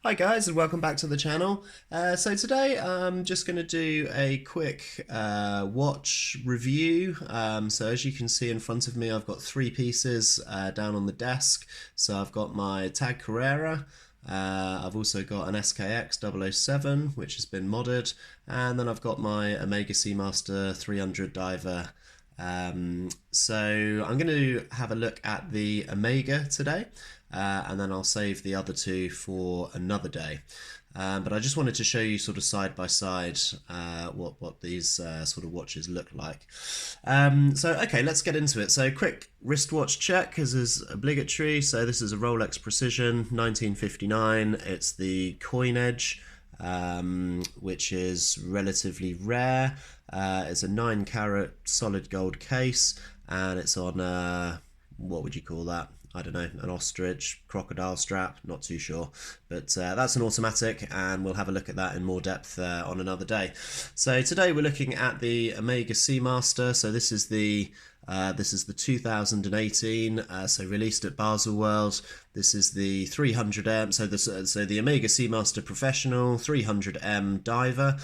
Hi guys, and welcome back to the channel. So today I'm just going to do a quick watch review. So as you can see in front of me, I've got three pieces down on the desk. So I've got my Tag Carrera, I've also got an SKX 007 which has been modded, and then I've got my Omega Seamaster 300 diver. So I'm going to have a look at the Omega today, and then I'll save the other two for another day. But I just wanted to show you sort of side by side what these sort of watches look like. So okay, let's get into it. So quick wristwatch check, as is obligatory. So this is a Rolex Precision 1959. It's the coin edge, which is relatively rare. It's a 9-carat solid gold case, and it's on what would you call that? I don't know, an ostrich, crocodile strap, not too sure. But that's an automatic, and we'll have a look at that in more depth on another day. So today we're looking at the Omega Seamaster. So this is the 2018, so released at Basel World. This is the 300M, so the Omega Seamaster Professional 300M diver.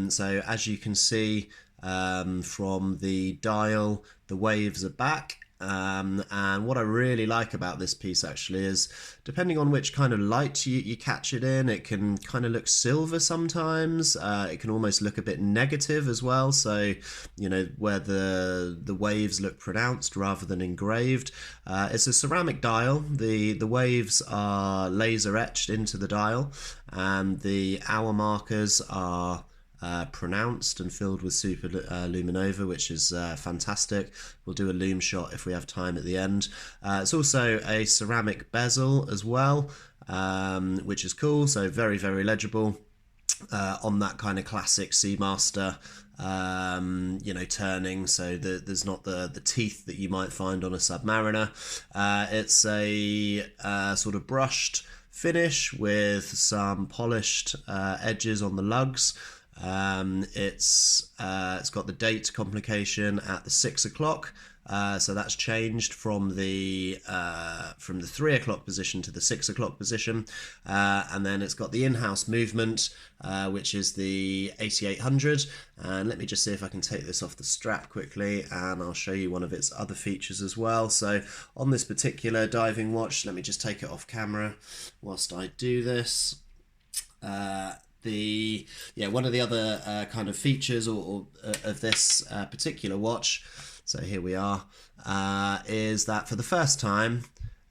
So as you can see from the dial, the waves are back. And what I really like about this piece actually is, depending on which kind of light you catch it in, it can kind of look silver sometimes. It can almost look a bit negative as well, so you know, where the waves look pronounced rather than engraved. It's a ceramic dial. The waves are laser etched into the dial, and the hour markers are pronounced and filled with super luminova, which is fantastic. We'll do a loom shot if we have time at the end. It's also a ceramic bezel as well, which is cool, so very, very legible on that kind of classic Seamaster, you know, turning, so there's not the teeth that you might find on a Submariner. It's a sort of brushed finish with some polished edges on the lugs. It's got the date complication at the 6 o'clock, so that's changed from the 3 o'clock position to the 6 o'clock position, and then it's got the in-house movement, which is the 8800. And let me just see if I can take this off the strap quickly, and I'll show you one of its other features as well. So on this particular diving watch, let me just take it off camera whilst I do this. One of the other kind of features of this particular watch, so here we are, is that for the first time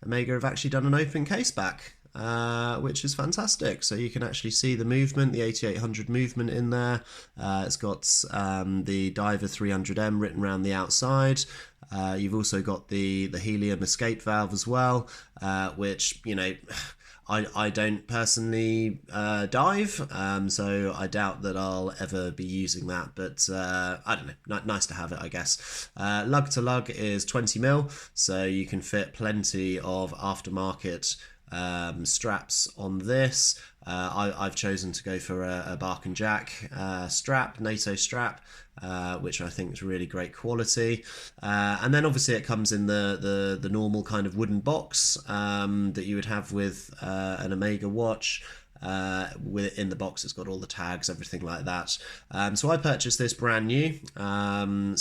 Omega have actually done an open case back, which is fantastic. So you can actually see the movement, the 8800 movement in there. It's got the Diver 300M written around the outside. You've also got the helium escape valve as well, which, you know, I don't personally dive, so I doubt that I'll ever be using that, but I don't know, nice to have it, I guess. Lug to lug is 20mm, so you can fit plenty of aftermarket straps on this. I've chosen to go for a Bark and Jack strap, NATO strap, which I think is really great quality. And then obviously it comes in the normal kind of wooden box that you would have with an Omega watch. In the box, it's got all the tags, everything like that. So I purchased this brand new, from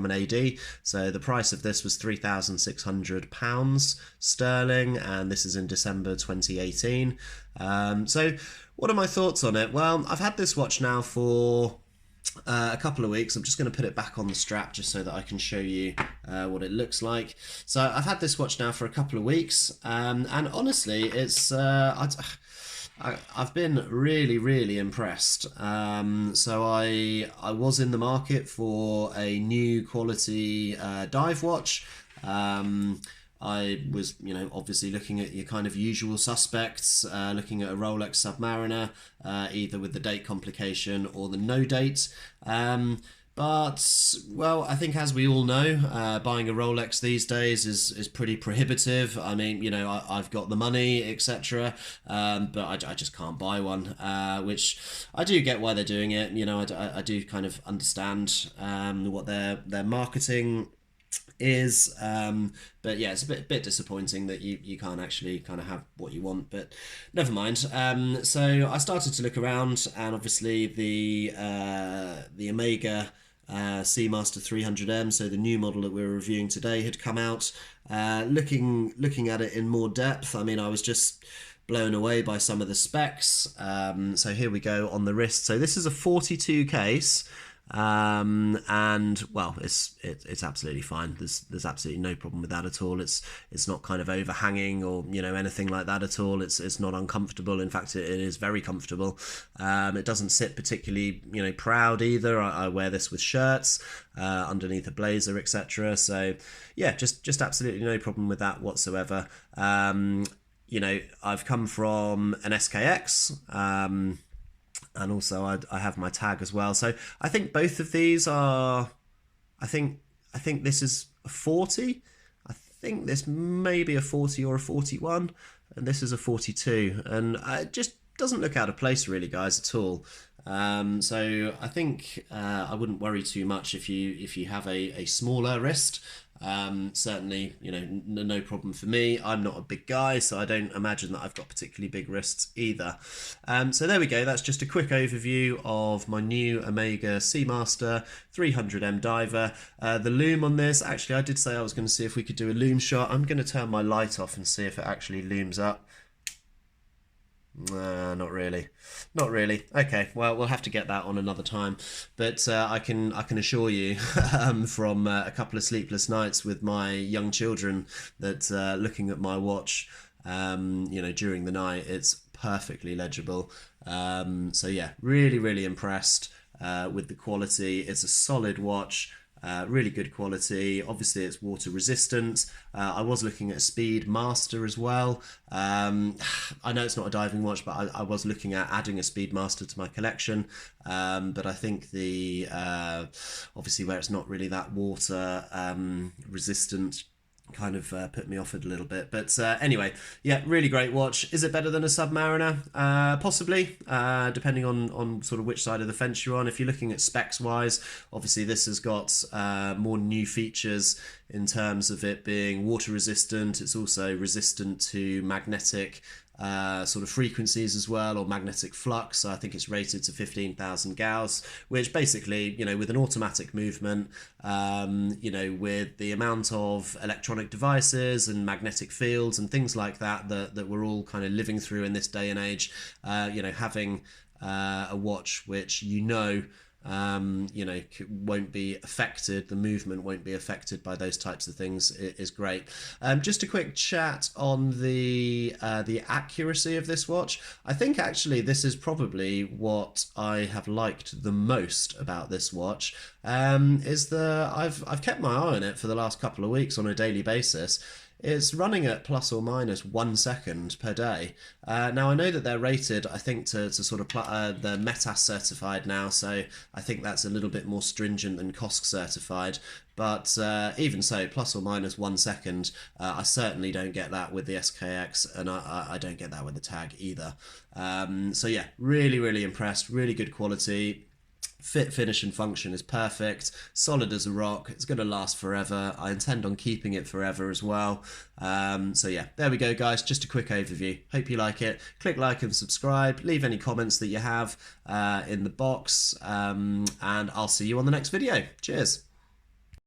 an AD. So the price of this was £3,600 sterling, and this is in December 2018. So what are my thoughts on it? Well, I've had this watch now for a couple of weeks. I'm just going to put it back on the strap just so that I can show you what it looks like. So I've had this watch now for a couple of weeks, and honestly, it's I've been really impressed. So I was in the market for a new quality dive watch. I was, you know, obviously looking at your kind of usual suspects, looking at a Rolex Submariner, either with the date complication or the no date. But, well, I think as we all know, buying a Rolex these days is pretty prohibitive. I mean, you know, I've got the money, etc., but I just can't buy one, which I do get why they're doing it. You know, I do kind of understand what their marketing is. But yeah, it's a bit disappointing that you can't actually kind of have what you want, but never mind. So I started to look around, and obviously the Omega Seamaster 300M, so the new model that we're reviewing today, had come out. Looking at it in more depth, I mean, I was just blown away by some of the specs. So here we go on the wrist. So this is a 42 case. And well, it's absolutely fine. There's absolutely no problem with that at all. It's not kind of overhanging or anything like that at all. It's not uncomfortable. In fact, it is very comfortable. It doesn't sit particularly proud either. I wear this with shirts underneath a blazer, etc. So yeah, just absolutely no problem with that whatsoever. I've come from an SKX. And also I have my tag as well. So I think both of these are, I think this is a 40. I think this may be a 40 or a 41, and this is a 42. And it just doesn't look out of place really, guys, at all. So I think I wouldn't worry too much if you have a smaller wrist. Certainly, no problem for me. I'm not a big guy, so I don't imagine that I've got particularly big wrists either. So there we go. That's just a quick overview of my new Omega Seamaster 300M diver. The loom on this, actually, I did say I was going to see if we could do a loom shot. I'm going to turn my light off and see if it actually looms up. Not really. Okay, well, we'll have to get that on another time. But I can assure you from a couple of sleepless nights with my young children that looking at my watch, during the night, it's perfectly legible. So yeah, really impressed with the quality. It's a solid watch. Really good quality. Obviously it's water resistant. I was looking at a Seamaster as well. I know it's not a diving watch, but I was looking at adding a Seamaster to my collection. But I think the obviously where it's not really that water resistant kind of put me off it a little bit. But anyway, yeah, really great watch. Is it better than a Submariner? Possibly, depending on sort of which side of the fence you're on. If you're looking at specs wise, obviously this has got more new features in terms of it being water resistant. It's also resistant to magnetic sort of frequencies as well, or magnetic flux. So I think it's rated to 15,000 Gauss, which basically, with an automatic movement, with the amount of electronic devices and magnetic fields and things like that we're all kind of living through in this day and age, having a watch which won't be affected, the movement won't be affected by those types of things, is great. Just a quick chat on the accuracy of this watch. I think actually this is probably what I have liked the most about this watch. I've kept my eye on it for the last couple of weeks on a daily basis. It's running at plus or minus 1 second per day. Now I know that they're rated, I think, to sort of they're METAS certified now, so I think that's a little bit more stringent than COSC certified. But even so, plus or minus 1 second, I certainly don't get that with the SKX, and I don't get that with the tag either. So yeah, really impressed. Really good quality. Fit, finish and function is perfect, solid as a rock. It's going to last forever. I intend on keeping it forever as well. So yeah, there we go, guys. Just a quick overview. Hope you like it. Click like and subscribe. Leave any comments that you have in the box, and I'll see you on the next video. Cheers.